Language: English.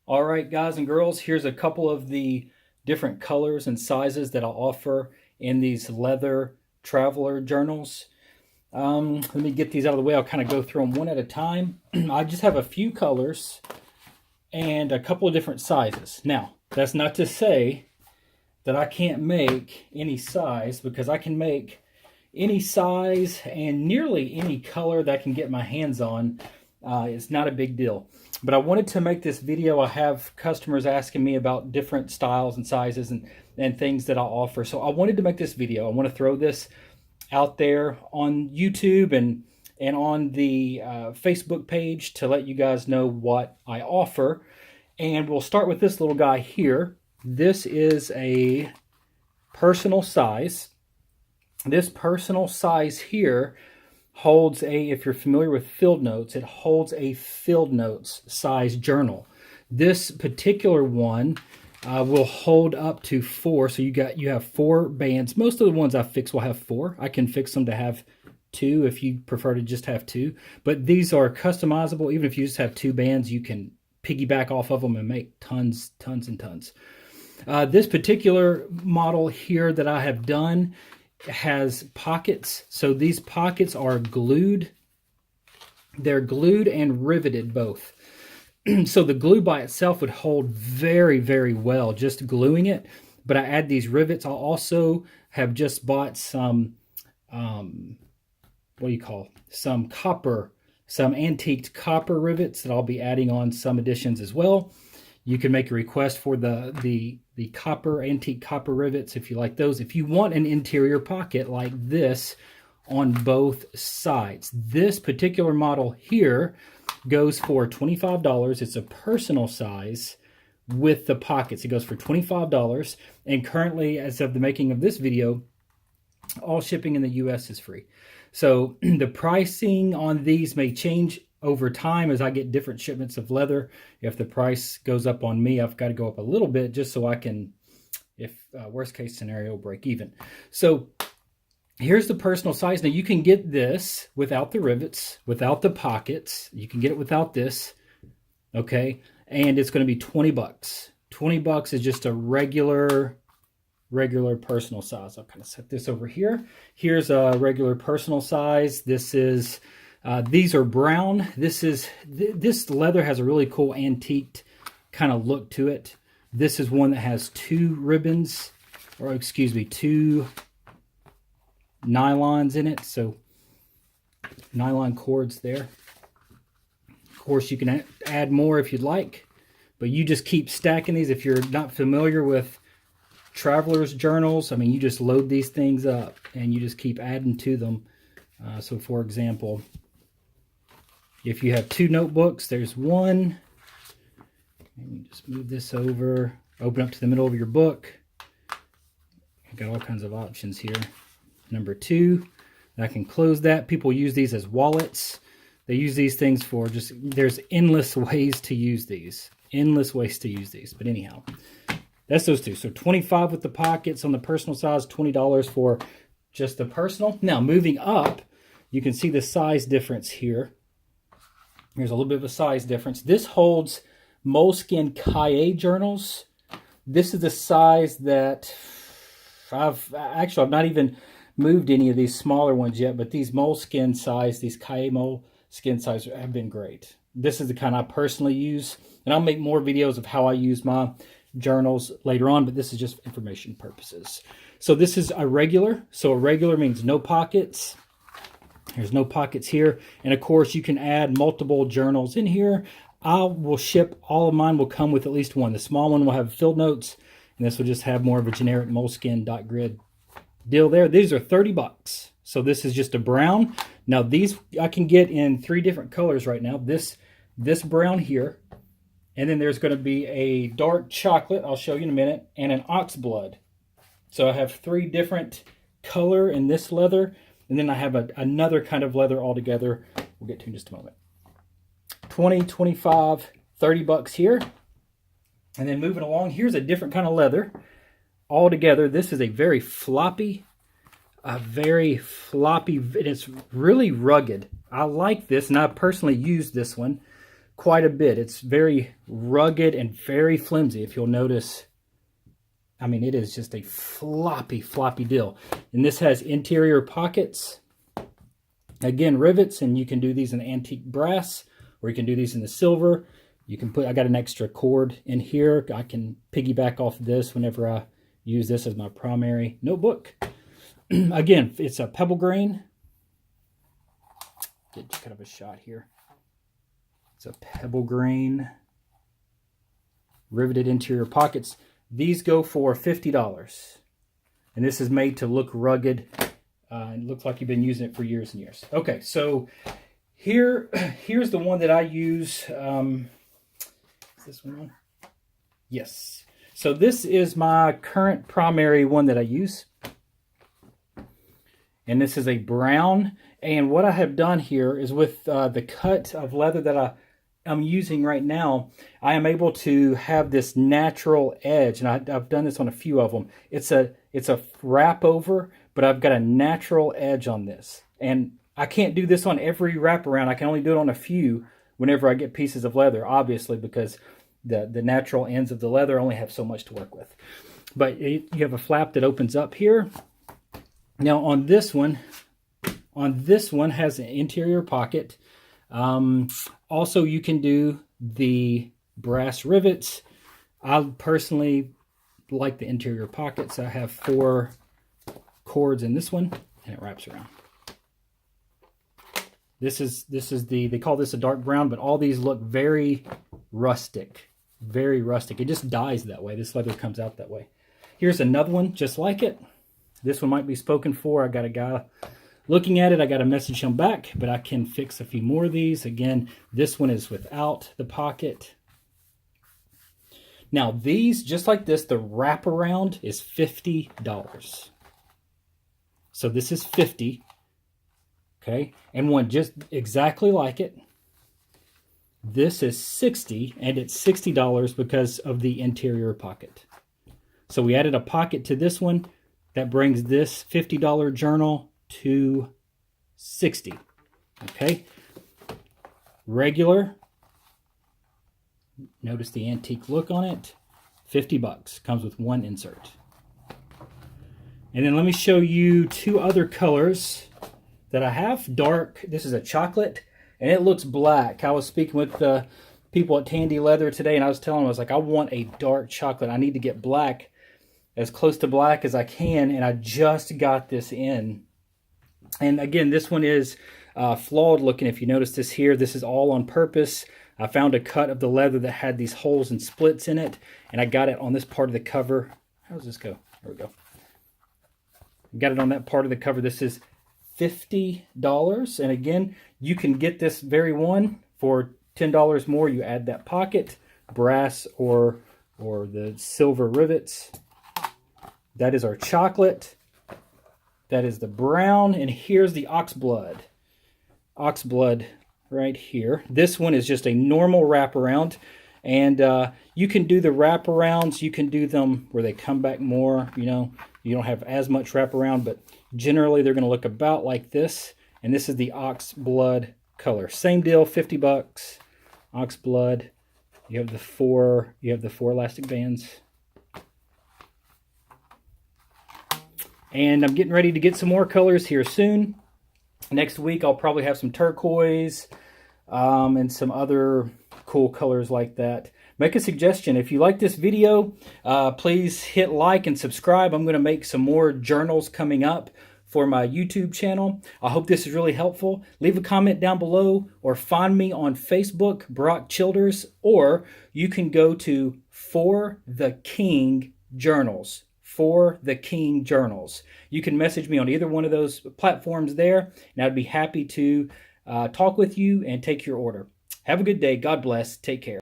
All right, guys and girls, here's a couple of the different colors and sizes that I'll offer in these leather traveler journals. Let me get these out of the way. I'll kind of go through them one at a time. I just have a few colors and a couple of different sizes. Now, that's not to say that I can't make any size, because I can make any size and nearly any color that I can get my hands on. It's not a big deal. But I wanted to make this video. I have customers asking me about different styles and sizes and things that I'll offer. So I wanted to make this video. I want to throw this out there on YouTube and on the Facebook page to let you guys know what I offer. And we'll start with this little guy here. This is a personal size. This personal size here holds a, if you're familiar with field notes, it holds a field notes size journal. This particular one will hold up to 4. So you have 4 bands. Most of the ones I fix will have 4. I can fix them to have 2 if you prefer to just have 2. But these are customizable. Even if you just have 2 bands, you can piggyback off of them and make tons and tons. This particular model here that I have done has pockets. So these pockets are glued. They're glued and riveted both. So the glue by itself would hold very well just gluing it. But I add these rivets. I'll also have just bought some, some antiqued copper rivets that I'll be adding on some additions as well. You can make a request for the antique copper rivets if you like those. If you want an interior pocket like this on both sides. This particular model here goes for $25. It's a personal size with the pockets. It goes for $25. And currently, as of the making of this video, all shipping in the US is free. So the pricing on these may change over time as I get different shipments of leather. If the price goes up on me, I've got to go up a little bit just so I can, if worst case scenario, break even. So here's the personal size. Now you can get this without the rivets, without the pockets. You can get it without this, okay? And it's going to be 20 bucks. 20 bucks is just a regular personal size. I'll kind of set this over here. Here's a regular personal size. This is these are brown. This leather has a really cool antiqued kind of look to it. This is one that has 2 ribbons, or excuse me, 2 nylons in it. So nylon cords there. Of course, you can add more if you'd like, but you just keep stacking these. If you're not familiar with traveler's journals, I mean, you just load these things up and you just keep adding to them. So for example, if you have 2 notebooks, there's one. And you just move this over, open up to the middle of your book. You've got all kinds of options here. Number 2, I can close that. People use these as wallets. They use these things for there's endless ways to use these. Endless ways to use these. But anyhow, that's those 2. So $25 with the pockets on the personal size, $20 for just the personal. Now, moving up, you can see the size difference here. Here's a little bit of a size difference. This holds Moleskine Kaye journals. This is the size that I've not even moved any of these smaller ones yet, but these Moleskine size, these Kaye Moleskine size have been great. This is the kind I personally use, and I'll make more videos of how I use my journals later on, but this is just information purposes. So this is a regular. So a regular means no pockets. There's no pockets here. And of course, you can add multiple journals in here. I will ship, all of mine will come with at least one. The small one will have field notes, and this will just have more of a generic Moleskine dot grid deal there. These are 30 bucks. So this is just a brown. Now these I can get in 3 different colors right now. This brown here, and then there's going to be a dark chocolate, I'll show you in a minute, and an Oxblood. So I have 3 different color in this leather. And then I have another kind of leather altogether. We'll get to in just a moment. 20, 25, 30 bucks here. And then moving along, here's a different kind of leather altogether. This is a very floppy, and it's really rugged. I like this, and I personally use this one quite a bit. It's very rugged and very flimsy. If you'll notice, I mean, it is just a floppy, floppy deal. And this has interior pockets. Again, rivets, and you can do these in antique brass, or you can do these in the silver. You can put, I got an extra cord in here. I can piggyback off this whenever I use this as my primary notebook. Again, it's a pebble grain. Get kind of a shot here. It's a pebble grain, riveted interior pockets. These go for $50. And this is made to look rugged. It looks like you've been using it for years and years. Okay, so here's the one that I use. Is this one on? Yes. So this is my current primary one that I use. And this is a brown. And what I have done here is with the cut of leather that I'm using right now, I am able to have this natural edge. And I've done this on a few of them. It's a wrap over, but I've got a natural edge on this. And I can't do this on every wraparound. I can only do it on a few whenever I get pieces of leather, obviously, because the natural ends of the leather only have so much to work with. But you have a flap that opens up here. Now on this one has an interior pocket. Also, you can do the brass rivets. I personally like the interior pockets. I have 4 cords in this one, and it wraps around. This is they call this a dark brown, but all these look very rustic. Very rustic. It just dies that way. This leather comes out that way. Here's another one just like it. This one might be spoken for. I got a guy looking at it. I got to message him back, but I can fix a few more of these. Again, this one is without the pocket. Now these, just like this, the wraparound is $50. So this is $50. Okay, and one just exactly like it. This is $60, and it's $60 because of the interior pocket. So we added a pocket to this one. That brings this $50 journal to $60. Okay, regular. Notice the antique look on it. $50. Comes with 1 insert. And then let me show you 2 other colors that I have. Dark, this is a chocolate, and it looks black. I was speaking with the people at Tandy Leather today, and I was telling them, I was like, I want a dark chocolate. I need to get black, as close to black as I can, and I just got this in. And again, this one is flawed looking. If you notice this here, this is all on purpose. I found a cut of the leather that had these holes and splits in it, and I got it on this part of the cover. How does this go? There we go. Got it on that part of the cover. This is $50. And again, you can get this very one for $10 more. You add that pocket, brass or the silver rivets. That is our chocolate. That is the brown. And here's the Oxblood. Oxblood right here. This one is just a normal wraparound. And you can do the wraparounds. You can do them where they come back more. You know, you don't have as much wraparound, but generally they're going to look about like this. And this is the Oxblood color. Same deal, $50. Oxblood. You have the four elastic bands. And I'm getting ready to get some more colors here soon. Next week I'll probably have some turquoise and some other cool colors like that. Make a suggestion. If you like this video, please hit like and subscribe. I'm going to make some more journals coming up for my YouTube channel. I hope this is really helpful. Leave a comment down below or find me on Facebook, Brock Childers, or you can go to For the King Journals. For the King Journals. You can message me on either one of those platforms there, and I'd be happy to talk with you and take your order. Have a good day. God bless. Take care.